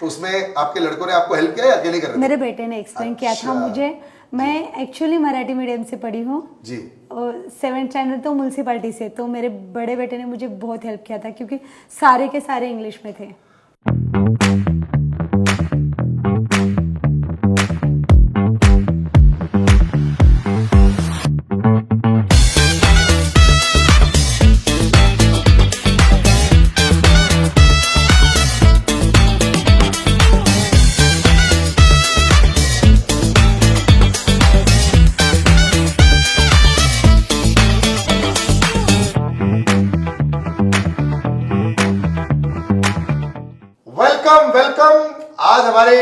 तो उसमें आपके लड़कों ने आपको हेल्प किया या अकेले कर रहे थे? मेरे बेटे ने एक्सप्लेन किया था मुझे। मैं एक्चुअली मराठी मीडियम से पढ़ी हूँ जी। और 7th स्टैंडर्ड तो म्यूनसिपालिटी से, तो मेरे बड़े बेटे ने मुझे बहुत हेल्प किया था क्योंकि सारे के सारे इंग्लिश में थे। Welcome welcome. आज हमारे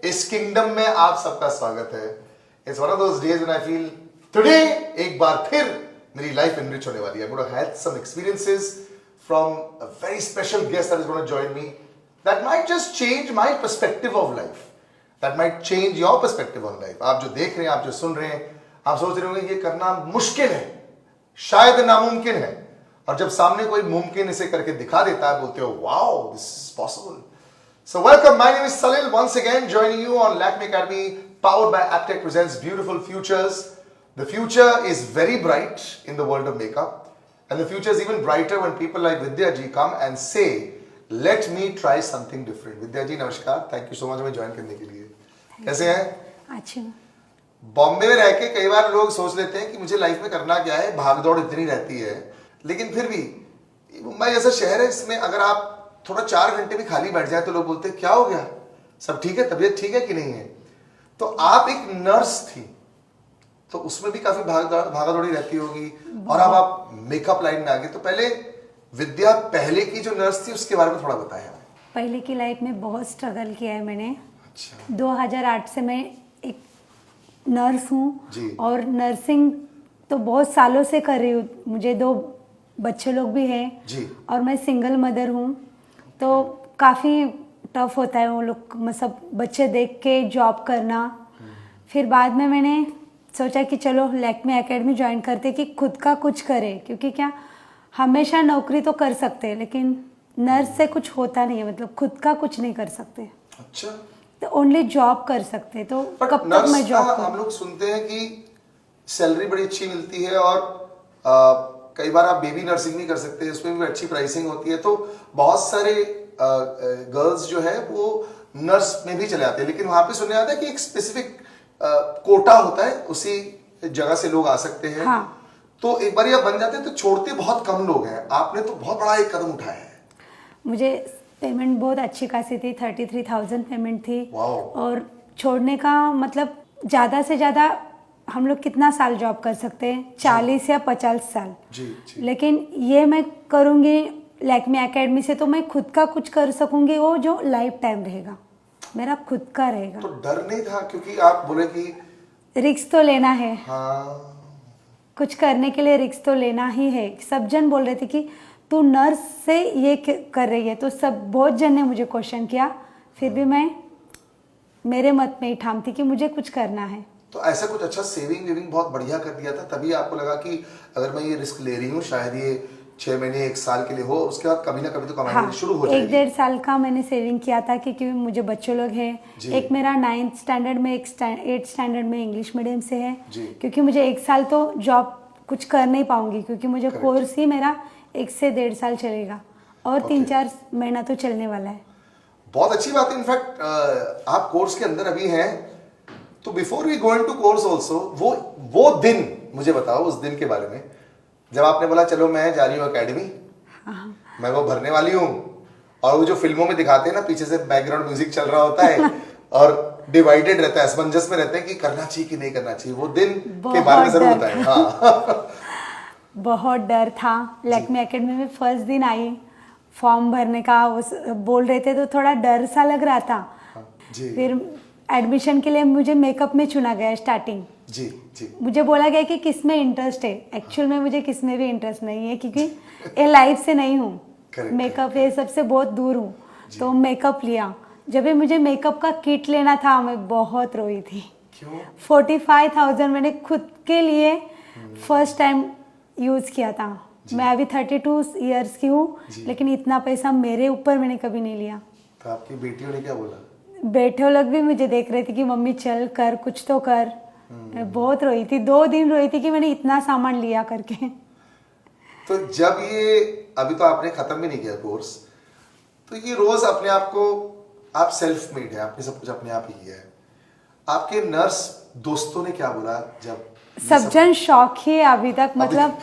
इस किंगडम में आप सबका स्वागत है। It's one of those days when I feel today एक बार फिर मेरी लाइफ एनरिच होने वाली है। I am gonna have some experiences from a very special guest that is gonna join me that might just change my perspective of life, that might change your perspective on life. आप जो देख रहे हैं, आप जो सुन रहे हैं, आप सोच रहे होंगे ये करना मुश्किल है, शायद नामुमकिन है, और जब सामने कोई मुमकिन इसे करके दिखा देता है बोलते हो wow this is possible. So welcome, my name is Salil once again joining you on Lakme Academy powered by Aptech presents Beautiful Futures. The future is very bright in the world of makeup and the future is even brighter when people like Vidya ji come and say let me try something different. Vidya ji नमस्कार, thank you so much हमें join करने के लिए। कैसे हैं? अच्छा। बॉम्बे में रह के कई बार लोग सोच लेते हैं कि मुझे लाइफ में करना क्या है, भाग दौड़ इतनी रहती है, लेकिन फिर भी मुंबई जैसा शहर है इसमें अगर आप थोड़ा 4 घंटे भी खाली बैठ जाए तो लोग बोलते हैं क्या हो गया, सब ठीक है, तबीयत ठीक है कि नहीं है। तो आप एक नर्स थी तो उसमें भी काफी भागा दौड़ी रहती होगी और अब आप मेकअप लाइन में आ गए। तो पहले विद्या पहले की जो नर्स थी उसके बारे में थोड़ा बताएं हमें। पहले की लाइफ में बहुत स्ट्रगल किया है मैंने। अच्छा। 2008 से मैं एक नर्स हूँ जी। और नर्सिंग तो बहुत सालों से कर रही हूँ। मुझे 2 बच्चे लोग भी हैं जी। और मैं सिंगल मदर हूँ, तो काफ़ी टफ होता है वो लोग मतलब बच्चे देख के जॉब करना। फिर बाद में मैंने सोचा कि चलो लैक्मे एकेडमी ज्वाइन करते कि खुद का कुछ करें, क्योंकि क्या हमेशा नौकरी तो कर सकते हैं लेकिन नर्स से कुछ होता नहीं है, मतलब खुद का कुछ नहीं कर सकते। अच्छा। तो ओनली जॉब कर सकते, तो कब तक मैं जॉब करूं? हम लोग सुनते हैं कि सैलरी बड़ी अच्छी मिलती है और कई बार आप बेबी नर्सिंग भी कर सकते हैं, उसमें भी अच्छी प्राइसिंग होती है। तो बहुत सारे गर्ल्स जो है वो नर्स में भी चले आते हैं, लेकिन वहां पे सुनने आता है कि एक स्पेसिफिक कोटा होता है, उसी जगह से लोग आ सकते हैं। हाँ। तो एक बार ये बन जाते हैं तो छोड़ते बहुत कम लोग हैं। आपने तो बहुत बड़ा एक कदम उठाया है। मुझे पेमेंट बहुत अच्छी खासी थी, 33,000 पेमेंट थी। वाओ। और छोड़ने का मतलब ज़्यादा से ज़्यादा हम लोग कितना साल जॉब कर सकते हैं, 40 या 50 साल। जी, जी। लेकिन ये मैं करूँगी लैक्मे एकेडमी से तो मैं खुद का कुछ कर सकूँगी, वो जो लाइफ टाइम रहेगा, मेरा खुद का रहेगा। तो डर नहीं था क्योंकि आप बोले कि रिस्क तो लेना है। हाँ। कुछ करने के लिए रिस्क तो लेना ही है। सब जन बोल रहे थे कि तू नर्स से ये कर रही है, तो सब बहुत जन ने मुझे क्वेश्चन किया, फिर भी मैं मेरे मत में ही ठाम थी कि मुझे कुछ करना है। तो ऐसा कुछ अच्छा सेविंग बहुत बढ़िया कर दिया था, तभी आपको लगा कि अगर मैं ये रिस्क ले रही हूँ शायद ये 6 महीने 1 साल के लिए हो, उसके बाद कभी ना कभी तो कमाई हाँ, शुरू हो जाएगी। 1-1.5 साल का मैंने सेविंग किया था क्योंकि मुझे बच्चे लोग हैं। एक मेरा 9th स्टैंडर्ड में, एक 8th स्टैंडर्ड में इंग्लिश मीडियम से है। क्योंकि मुझे 1 साल तो जॉब कुछ कर नहीं पाऊंगी क्योंकि मुझे कोर्स ही मेरा 1 से 1.5 साल चलेगा और 3-4 महीना तो चलने वाला है। बहुत अच्छी बात है। इनफैक्ट आप कोर्स के अंदर अभी हैं, तो before we go into course also वो दिन मुझे बताओ, उस दिन के बारे में जब आपने बोला चलो मैं जा रही हूँ एकेडमी। हाँ। मैं वो भरने वाली हूँ, और वो जो फिल्मों में दिखाते हैं ना, पीछे से बैकग्राउंड म्यूजिक चल रहा होता है और डिवाइडेड रहता है, असमंजस में रहते हैं कि करना चाहिए कि नहीं करना चाहिए, वो दिन के बारे में जरूर बताएं। हाँ। बहुत डर था। लैक्मे एकेडमी में फर्स्ट दिन आई, फॉर्म भरने का बोल रहे थे तो थोड़ा डर सा लग रहा था। जी। फिर एडमिशन के लिए मुझे मेकअप में चुना गया स्टार्टिंग। जी जी। मुझे बोला गया कि किस में इंटरेस्ट है। एक्चुअल में मुझे किस में भी इंटरेस्ट नहीं है क्योंकि ये लाइफ से नहीं हूँ, मेकअप ये सबसे बहुत दूर हूँ। तो मेकअप लिया। जब भी मुझे मेकअप का किट लेना था मैं बहुत रोई थी। क्यों? 45,000 मैंने खुद के लिए फर्स्ट टाइम यूज़ किया था। मैं अभी 32 इयर्स की हूँ, लेकिन इतना पैसा मेरे ऊपर मैंने कभी नहीं लिया। तो आपकी बेटियों ने क्या बोला? बेटे लोग भी मुझे देख रहे थे कि मम्मी चल कर, कुछ तो कर। मैं बहुत रोई थी, 2 दिन रोई थी कि मैंने इतना सामान लिया करके। तो जब ये, अभी तो आपने खत्म भी नहीं किया कोर्स, तो ये रोज अपने आप को, आप सेल्फ मेड है, आपने सब कुछ अपने आप ही किया है, आपके नर्स दोस्तों ने क्या बोला जब? सब जन शौक ही है अभी तक, मतलब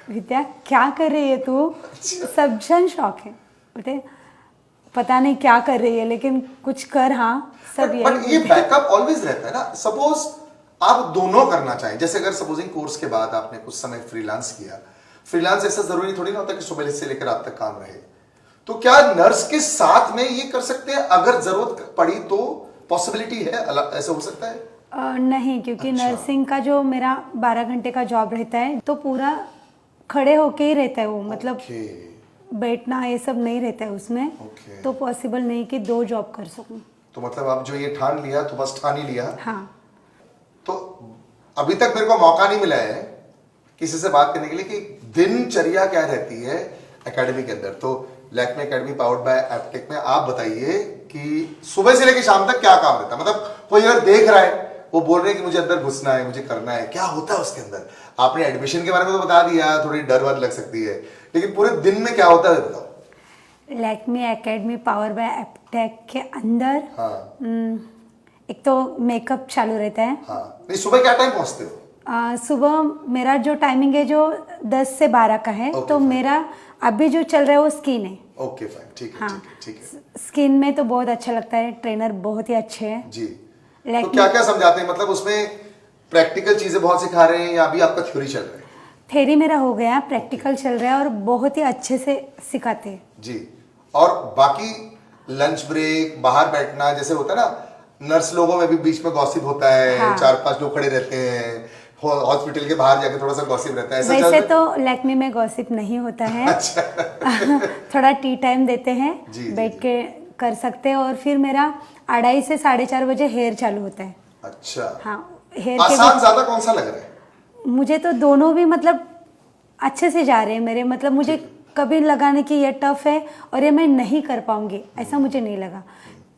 विद्या क्या कर रही है तू? सब जन शौक है, बोलते पता नहीं क्या कर रही है लेकिन कुछ कर। हाँ, सब बट ये बैकअप ऑलवेज रहता है ना। सपोज आप दोनों करना चाहें, जैसे अगर सपोजिंग कोर्स के बाद आपने कुछ समय फ्रीलांस किया, फ्रीलांस ऐसा जरूरी थोड़ी ना होता कि सुबह से लेकर रात तक काम रहे, तो क्या नर्स के साथ में ये कर सकते हैं? अगर जरूरत पड़ी तो पॉसिबिलिटी है, ऐसा हो सकता है? नहीं, क्योंकि अच्छा। नर्सिंग का जो मेरा 12 घंटे का जॉब रहता है तो पूरा खड़े होके ही रहता है वो, मतलब ओके। बैठना ये सब नहीं रहता है उसमें। ओके। तो पॉसिबल नहीं कि 2 जॉब कर सकूं। तो मतलब आप जो ये ठान लिया तो बस ठान ही लिया। हाँ, तो अभी तक मेरे को मौका नहीं मिला है किसी से बात करने के लिए कि दिनचर्या क्या रहती है एकेडमी के अंदर। तो Lakme academy powered by Aptech में आप बताइए कि सुबह से लेकर शाम तक क्या काम रहता है? मतलब कोई अगर देख रहा है, वो बोल रहे हैं कि मुझे अंदर घुसना है, मुझे करना है, क्या होता है उसके अंदर? आपने एडमिशन के बारे में तो बता दिया, थोड़ी डर वर लग सकती है, लेकिन पूरे दिन में क्या होता है बताओ। Lakme academy power bye Aptech के अंदर हाँ। एक तो मेकअप चालू रहता है। हाँ, नहीं सुबह क्या टाइम पहुंचते हो? सुबह मेरा जो टाइमिंग है जो 10 से 12 का है। Okay, तो fine. मेरा अभी जो चल रहा है वो स्किन है। ओके फाइन, ठीक है, हाँ, ठीक है, ठीक है स्किन में तो बहुत अच्छा लगता है, ट्रेनर बहुत ही अच्छे हैं जी। तो Like क्या क्या समझाते हैं? मतलब उसमें प्रैक्टिकल चीजें बहुत सिखा रहे हैं या अभी आपका थ्योरी चल रहा है? थेरी मेरा हो गया, प्रैक्टिकल चल रहा है और बहुत ही अच्छे से सिखाते हैं जी। और बाकी लंच ब्रेक, बाहर बैठना, जैसे होता है ना नर्स लोगों में भी बीच में गॉसिप होता है। हाँ। 4-5 लोग खड़े रहते हैं, हॉस्पिटल के बाहर जाके थोड़ा सा गॉसिप रहता है, ऐसा चल वैसे रहा है? तो लैक्मे में गॉसिप नहीं होता है। अच्छा। थोड़ा टी टाइम देते हैं, जी, जी, बैठ जी। के कर सकते हैं। और फिर मेरा 2:30 से 4:30 बजे हेयर चालू होता है। अच्छा। हाँ, हेयर के आसान ज्यादा कौन सा लग रहा है? मुझे तो दोनों भी मतलब अच्छे से जा रहे हैं मेरे, मतलब मुझे कभी लगा नहीं कि ये टफ है और ये मैं नहीं कर पाऊंगी, ऐसा मुझे नहीं लगा।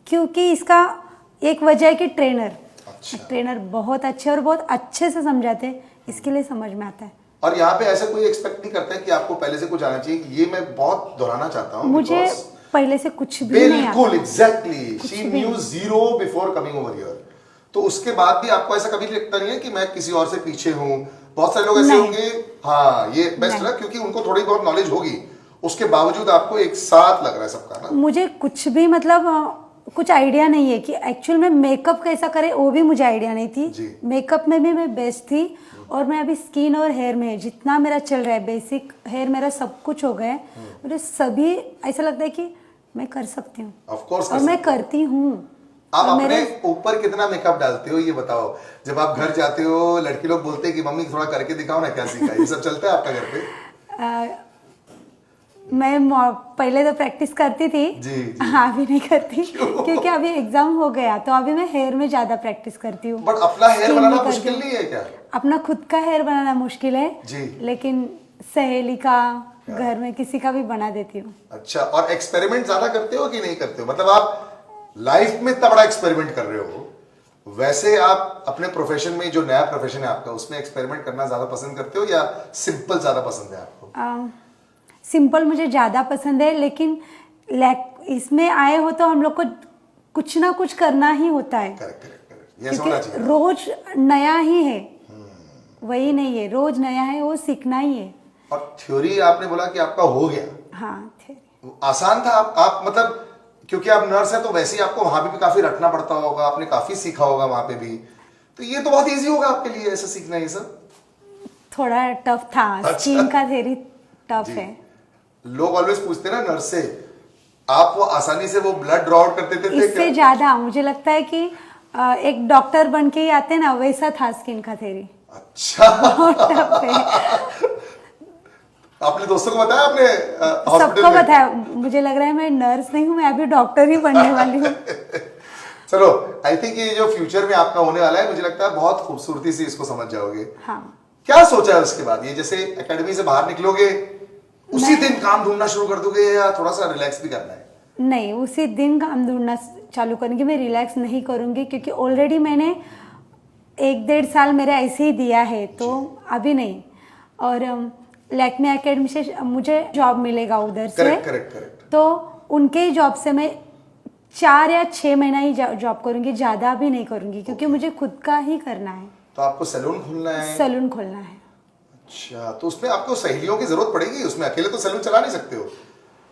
क्योंकि इसका एक वजह है कि ट्रेनर बहुत अच्छे और बहुत अच्छे से समझाते हैं, इसके लिए समझ में आता है। और यहाँ पे ऐसा कोई एक्सपेक्ट नहीं करता है कि आपको पहले से कुछ आना चाहिए। ये मैं बहुत दोहराना चाहता हूँ, मुझे because पहले से कुछ भी नहीं आता। बिल्कुल एग्जैक्टली, शी भी mu zero before coming over here. तो उसके बाद भी आपको ऐसा कभी लगता नहीं है कि मैं किसी और से पीछे हूँ? बहुत सारे लोग ऐसे नहीं। होंगे, हाँ ये बेस्ट है क्योंकि उनको थोड़ी बहुत नॉलेज होगी, उसके बावजूद आपको एक साथ लग रहा है सबका ना। मुझे कुछ भी मतलब कुछ आइडिया नहीं है कि एक्चुअल में मेकअप कैसा करे, वो भी मुझे आइडिया नहीं जी। थी। मेकअप में भी मैं बेस्ट थी और मैं अभी स्किन और हेयर में जितना मेरा चल रहा है, बेसिक हेयर मेरा सब कुछ हो गया है। मुझे सभी ऐसा लगता है कि मैं कर सकती हूँ ऑफ कोर्स और मैं करती हूँ। आप और अपने मेरे ऊपर कितना मेकअप डालते हो ये बताओ? जब आप घर जाते हो लड़की लोग बोलते हैं कि मम्मी थोड़ा करके दिखाओ ना क्या सीखा, ये सब चलता है आपका घर पे? मैं पहले तो प्रैक्टिस करती थी। जी, जी। हाँ, अभी नहीं करती क्योंकि अभी एग्जाम हो गया, तो अभी मैं हेयर में ज्यादा प्रैक्टिस करती हूँ। बट अपना हेयर Skin बनाना में करती मुश्किल हूँ। नहीं है क्या? अपना खुद का हेयर बनाना मुश्किल है जी। लेकिन सहेली का, घर में किसी का भी बना देती हूँ। अच्छा, और एक्सपेरिमेंट ज्यादा करते हो कि नहीं करते हो? मतलब आप लाइफ में इतना बड़ा एक्सपेरिमेंट कर रहे हो, वैसे आप अपने प्रोफेशन में, जो नया प्रोफेशन है आपका, उसमें एक्सपेरिमेंट करना ज्यादा पसंद करते हो या सिंपल ज्यादा पसंद है आपको? सिंपल मुझे ज़्यादा पसंद है, लेकिन इसमें आए हो तो हम लोग को कुछ ना कुछ करना ही होता है। करेक्ट करेक्ट करेक्ट, ये होना चाहिए। रोज नया ही है, वही नहीं है, रोज नया है, वो सीखना ही है। और थ्योरी आपने बोला कि आपका हो गया। हाँ, आसान था? आप मतलब क्योंकि आप नर्स है तो वैसे ही आपको वहां पे भी काफी रटना पड़ता होगा, आपने काफी सीखा होगा वहां पे भी, तो ये तो बहुत इजी होगा आपके लिए ऐसा सीखना ये सब? थोड़ा टफ था। अच्छा। स्किन का थेरी टफ जी। है। लोग ऑलवेज पूछते हैं ना नर्स से, आप वो आसानी से वो ब्लड ड्रॉ आउट करते थे इससे क्या? ज्यादा मुझे लगता है कि एक डॉक्टर बन के ही आते ना, वैसा था स्किन का थेरी। अच्छा। बहुत टफ है। आपने दोस्तों को बताया? आपने हॉस्पिटल सबको में? बताया। मुझे लग रहा है मैं नर्स नहीं हूँ, मैं अभी डॉक्टर ही बनने वाली हूँ। चलो, आई थिंक ये जो फ्यूचर में आपका होने वाला है, मुझे लगता है बहुत खूबसूरती से इसको समझ जाओगे। हाँ, क्या सोचा है उसके बाद? ये जैसे एकेडमी से बाहर निकलोगे उसी दिन काम ढूंढना शुरू कर दोगे या थोड़ा सा रिलैक्स भी करना है? नहीं, उसी दिन काम ढूंढना चालू करूँगी, मैं रिलैक्स नहीं करूँगी क्योंकि ऑलरेडी मैंने 1-1.5 साल मेरा ऐसे ही दिया है, तो अभी नहीं। और लैक्मे एकेडमी से मुझे जॉब मिलेगा उधर से, करेक्ट करेक्ट करेक्ट। तो उनके ही जॉब से मैं 4 या 6 महीना ही जॉब करूँगी, ज़्यादा भी नहीं करूँगी क्योंकि मुझे खुद का ही करना है। तो आपको सैलून खोलना है? सैलून खोलना है। अच्छा, तो उसमें आपको सहेलियों की जरूरत पड़ेगी, उसमें अकेले तो सैलून चला नहीं सकते हो,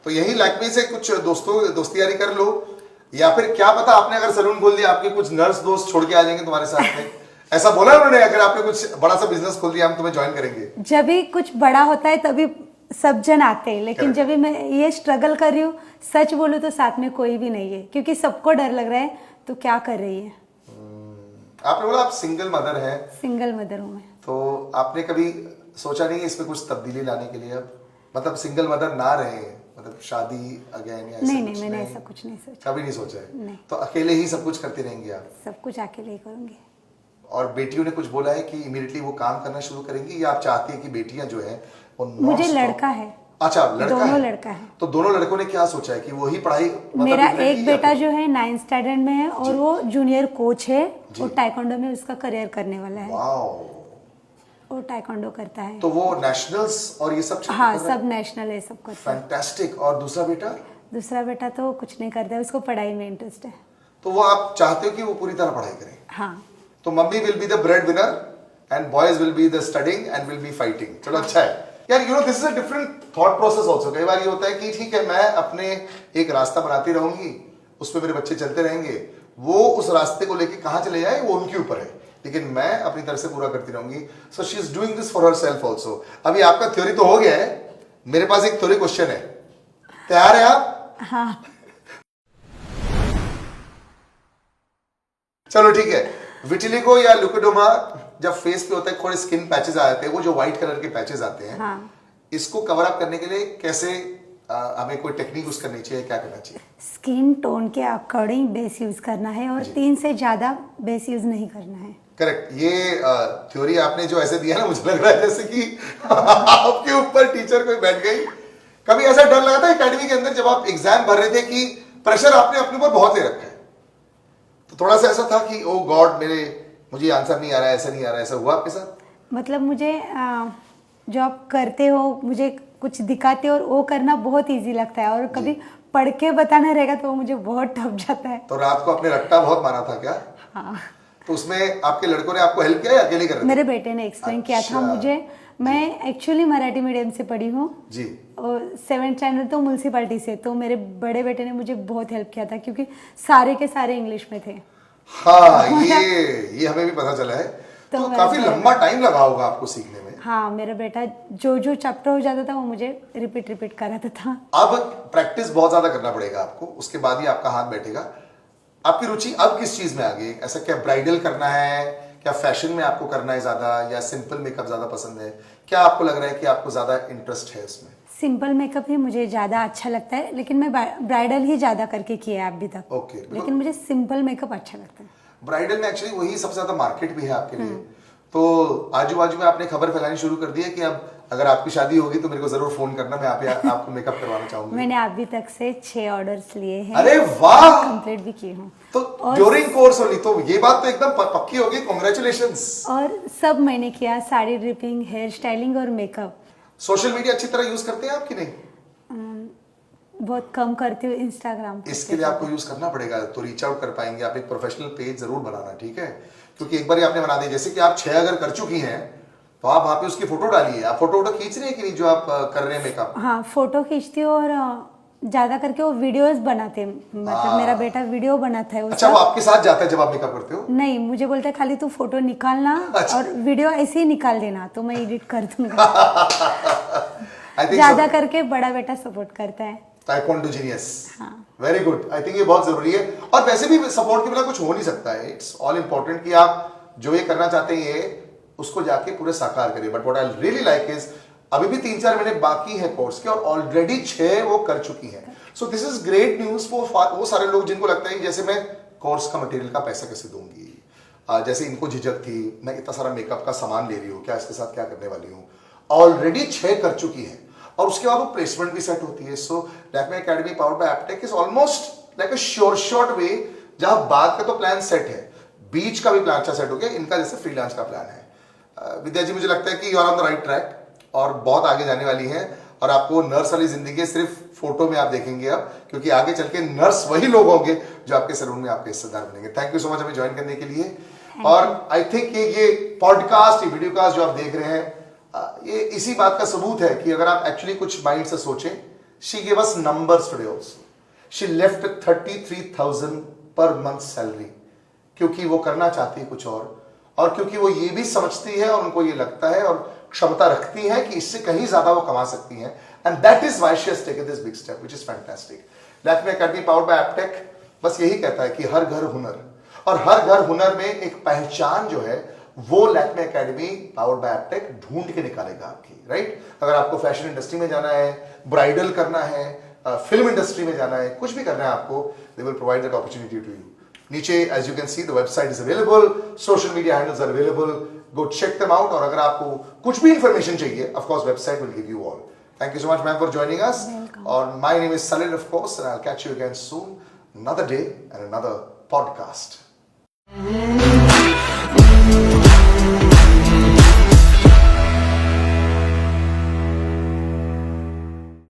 तो यही लैक्मे से कुछ दोस्ती यारी कर लो, या फिर क्या पता आपने अगर सैलून खोल दिया आपके कुछ नर्स दोस्त छोड़ के आ जाएंगे तुम्हारे साथ में। ऐसा बोला उन्होंने, अगर आपने कुछ बड़ा सा बिजनेस खोल दिया हम तुम्हें ज्वाइन करेंगे। जब भी कुछ बड़ा होता है तभी सब जन आते हैं, लेकिन जब भी मैं ये स्ट्रगल कर रही हूँ, सच बोलूँ तो साथ में कोई भी नहीं है क्योंकि सबको डर लग रहा है तो क्या कर रही है। आपने बोला आप सिंगल मदर हैं, सिंगल मदर हूँ मैं। तो आपने कभी सोचा नहीं इसमें कुछ तब्दीली लाने के लिए, अब मतलब सिंगल मदर ना रहे, मतलब शादी अगेन या ऐसा नहीं कुछ नहीं, मैंने ऐसा कुछ नहीं सोचा। कभी नहीं सोचा है? नहीं। तो अकेले ही सब कुछ करती रहेंगी आप? सब कुछ अकेले ही करूँगी। और बेटियों ने कुछ बोला है कि इमीडिएटली वो काम करना शुरू करेंगी, या आप चाहती है कि बेटियां जो है वो मुझे non-stop- लड़का है। अच्छा, लड़का दोनों है? लड़का है। तो दोनों लड़कों ने क्या सोचा है कि वही पढ़ाई मतलब मेरा इधर एक की, या बेटा फिर- जो है 9th स्टैंडर्ड में है और वो जूनियर कोच है और टाइकोंडो में उसका करियर करने वाला है। वाओ, वो टाइकोंडो करता है। तो वो नेशनल्स और ये सब हाँ, सब नेशनल है, सब करता है। फैंटास्टिक। और दूसरा बेटा? दूसरा बेटा तो कुछ नहीं करता है, उसको पढ़ाई में इंटरेस्ट है। तो वो आप चाहते हो कि वो पूरी तरह पढ़ाई करें? हाँ। तो mummy will be the bread winner and boys will be the studying and will be fighting. चलो अच्छा है यार, you know this is a different thought process also. कई बार ये होता है कि ठीक है मैं अपने एक रास्ता बनाती रहूंगी, उसमें मेरे बच्चे चलते रहेंगे, वो उस रास्ते को लेके कहां चले जाए वो उनके ऊपर है, लेकिन मैं अपनी तरफ से पूरा करती रहूंगी। So she is doing this for herself also. अभी आपका थ्योरी तो हो गया है, मेरे पास एक थ्योरी क्वेश्चन है, तैयार है आप? हाँ। चलो ठीक है। विटिलिगो या लुकोडोमा जब फेस पे होता है, थोड़े स्किन पैचेस आ जाते हैं, वो जो व्हाइट कलर के पैचेस आते हैं, हाँ। इसको कवर अप करने के लिए कैसे हमें कोई टेक्निक यूज करनी चाहिए, क्या करना चाहिए? स्किन टोन के अकॉर्डिंग बेस यूज करना है और 3 से ज्यादा बेस यूज नहीं करना है। करेक्ट। ये थ्योरी आपने जो ऐसे दिया ना, मुझे लग रहा है जैसे कि आपके ऊपर टीचर कोई बैठ गई। कभी ऐसा डर लगा था एकेडमी के अंदर जब आप एग्जाम भर रहे थे कि प्रेशर आपने अपने ऊपर बहुत ले रखा है, तो थोड़ा सा ऐसा था कि ओ गॉड मुझे आंसर नहीं आ रहा है, ऐसा नहीं आ रहा है, ऐसा हुआ आपके साथ? मतलब मुझे जॉब करते हो, मुझे कुछ दिखाते हो और वो करना बहुत इजी लगता है, और कभी पढ़ के बताना रहेगा तो वो मुझे बहुत टफ जाता है। तो रात को अपने रट्टा बहुत मारा था क्या? हाँ। तो उसमें आपके लड़कों ने आपको हेल्प किया या अकेले कर रहे थे? मेरे बेटे ने एक्सप्लेन किया था मुझे। मैं एक्चुअली मराठी मीडियम से पढ़ी हूँ जी, और 7th स्टैंडर्ड तो म्यूनसिपैलिटी से, तो मेरे बड़े बेटे ने मुझे बहुत हेल्प किया था क्योंकि सारे के सारे इंग्लिश में थे। हाँ ये हमें भी पता चला है। तो काफी लंबा टाइम लगा होगा आपको सीखने में। हाँ, मेरा बेटा जो चैप्टर हो जाता था वो मुझे रिपीट कराता था। अब प्रैक्टिस बहुत ज्यादा करना पड़ेगा आपको, उसके बाद ही आपका हाथ बैठेगा। आपकी रुचि अब किस चीज में आ गई? ऐसा क्या ब्राइडल करना है, क्या फैशन में आपको करना है ज्यादा, या सिंपल मेकअप ज्यादा पसंद है? क्या आपको लग रहा है कि आपको ज्यादा इंटरेस्ट है इसमें? सिंपल मेकअप ही मुझे ज़्यादा अच्छा लगता है, लेकिन मैं ब्राइडल ही ज़्यादा करके किया है अभी तक। ओके। लेकिन मुझे सिंपल मेकअप अच्छा लगता है। ब्राइडल में एक्चुअली वही सबसे ज्यादा मार्केट भी है आपके लिए। तो आजू बाजू में आपने खबर फैलानी शुरू कर दी है कि अब अगर आपकी शादी होगी तो मेरे को जरूर फोन करना, मैं आपको मेकअप करवाना चाहूंगी। मैंने अभी तक से 6 ऑर्डर्स लिए हैं। अरे वाह! कंप्लीट भी किए हूँ। तो ड्यूरिंग कोर्स ओनली, तो ये बात तो एकदम पक्की होगी। कांग्रेचुलेशंस। और सब मैंने किया, साड़ी ड्रिपिंग, हेयर स्टाइलिंग और मेकअप। सोशल मीडिया अच्छी तरह यूज करते हैं आप कि नहीं? बहुत कम करती हूँ इंस्टाग्राम। इसके लिए आपको यूज करना पड़ेगा, तो रीच आउट कर पाएंगे आप। एक प्रोफेशनल पेज जरूर बनाना, ठीक है? क्योंकि एक बार आपने बना दिया, जैसे कि आप 6 अगर कर चुकी हैं तो आप वहां पे उसकी फोटो डालिए। आप फोटो खींच रहे हैं कि नहीं जो आप कर रहे हैं मेकअप? हाँ, फोटो खींचती हूँ और ज्यादा करके वो वीडियोस बनाते हैं। मतलब मेरा बेटा वीडियो बनाता है। अच्छा, वो आपके साथ जाता है जब आप मेकअप करते हो? नहीं, मुझे बोलता है खाली तू फोटो निकालना और वीडियो ऐसे ही निकाल देना, तो मैं एडिट कर दूंगा। ज्यादा करके बड़ा बेटा सपोर्ट करता है। Taekwondo genius, very good. I think ये बहुत जरूरी है, और वैसे भी सपोर्ट के बिना कुछ हो नहीं सकता है। इट्स ऑल इम्पोर्टेंट कि आप जो ये करना चाहते हैं ये उसको जाके पूरे साकार करिए। But what I really like is अभी भी 3-4 महीने बाकी है कोर्स के और ऑलरेडी 6 वो कर चुकी हैं। So this is great news for वो सारे लोग जिनको लगता है जैसे मैं कोर्स का मटेरियल का पैसा कैसे दूंगी, जैसे इनको झिझक थी, मैं इतना सारा मेकअप का सामान ले रही हूँ, क्या इसके साथ क्या करने वाली हूँ। ऑलरेडी 6 कर चुकी है और उसके बाद वो प्लेसमेंट भी सेट होती है. So Lakme academy powered by Aptech is almost like a sure shot way, जहां बाद का तो प्लान सेट है, बीच का भी प्लान अच्छा सेट हो गया, इनका जैसे फ्रीलांस का प्लान है. विद्या जी, मुझे लगता है कि you are on the right track और बहुत आगे जाने वाली है, और आपको नर्स वाली जिंदगी सिर्फ फोटो में आप देखेंगे अब, क्योंकि आगे चल के नर्स वही लोग होंगे जो आपके सैलून में आपके हिस्सेदार बनेंगे. थैंक यू सो मच हमें ज्वाइन करने के लिए. और आई थिंक ये पॉडकास्ट, ये वीडियो कास्ट जो आप देख रहे हैं, ये इसी बात का सबूत है कि अगर आप एक्चुअली कुछ माइंड से सोचें. She give us numbers today also. She left 33,000 per month salary, क्योंकि वो करना चाहती है कुछ और क्योंकि वो ये भी समझती है और उनको ये लगता है और क्षमता रखती है कि इससे कहीं ज्यादा वो कमा सकती हैं. And that is why she has taken this big step, which is fantastic. Lakme academy powered by Aptech बस यही कहता है कि हर घर हुनर, और हर घर हुनर में एक पहचान जो है वो Lakme academy powered by Aptech ढूंढ के निकालेगा आपकी. राइट? अगर आपको फैशन इंडस्ट्री में जाना है, ब्राइडल करना है, फिल्म इंडस्ट्री में जाना है, कुछ भी करना है आपको, they will provide that opportunity to you. नीचे as you can see the website is available, social media handles are available, go check them out. और अगर आपको कुछ भी इंफॉर्मेशन चाहिए, of course website will give you all. Thank you so much, ma'am, for joining us. Welcome. Or my name is Salil, of course, and I'll catch you again soon. Another day and another podcast.